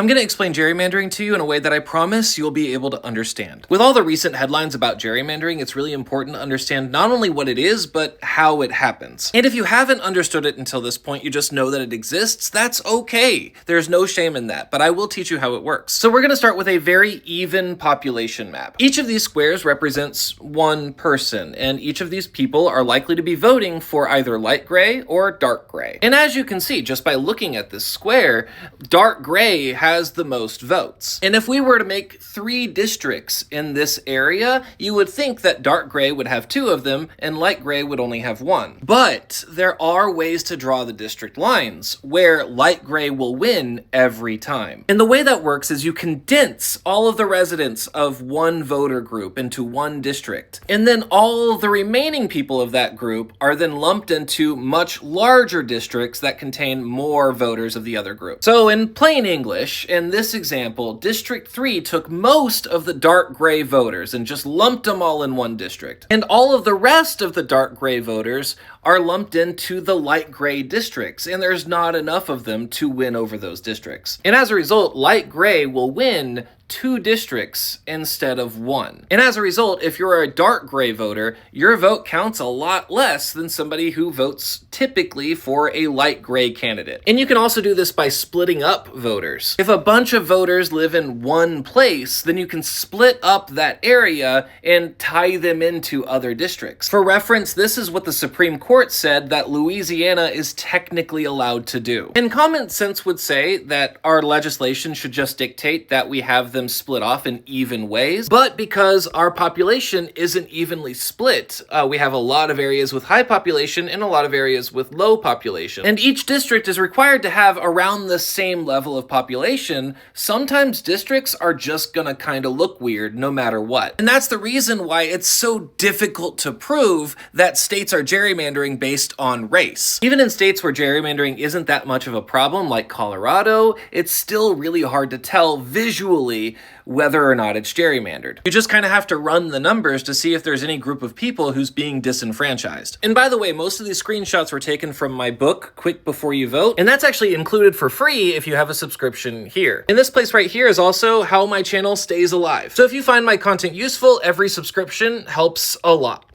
I'm going to explain gerrymandering to you in a way that I promise you'll be able to understand. With all the recent headlines about gerrymandering, it's really important to understand not only what it is, but how it happens. And if you haven't understood it until this point, you just know that it exists, that's okay. There's no shame in that, but I will teach you how it works. So we're going to start with a very even population map. Each of these squares represents one person, and each of these people are likely to be voting for either light gray or dark gray. And as you can see, just by looking at this square, dark gray has the most votes. And if we were to make 3 districts in this area, you would think that dark gray would have 2 of them and light gray would only have 1. But there are ways to draw the district lines where light gray will win every time. And the way that works is you condense all of the residents of one voter group into one district. And then all the remaining people of that group are then lumped into much larger districts that contain more voters of the other group. So in plain English, in this example, District 3 took most of the dark gray voters and just lumped them all in one district. And all of the rest of the dark gray voters are lumped into the light gray districts, and there's not enough of them to win over those districts. And as a result, light gray will win 2 districts instead of 1. And as a result, if you're a dark gray voter, your vote counts a lot less than somebody who votes typically for a light gray candidate. And you can also do this by splitting up voters. If a bunch of voters live in one place, then you can split up that area and tie them into other districts. For reference, this is what the Supreme Court said that Louisiana is technically allowed to do. And common sense would say that our legislation should just dictate that we have them split off in even ways, but because our population isn't evenly split, we have a lot of areas with high population and a lot of areas with low population. And each district is required to have around the same level of population. Sometimes districts are just gonna kind of look weird no matter what. And that's the reason why it's so difficult to prove that states are gerrymandering based on race. Even in states where gerrymandering isn't that much of a problem, like Colorado, it's still really hard to tell visually whether or not it's gerrymandered. You just kind of have to run the numbers to see if there's any group of people who's being disenfranchised. And by the way, most of these screenshots were taken from my book, Quick Before You Vote, and that's actually included for free if you have a subscription here. And this place right here is also how my channel stays alive. So if you find my content useful, every subscription helps a lot.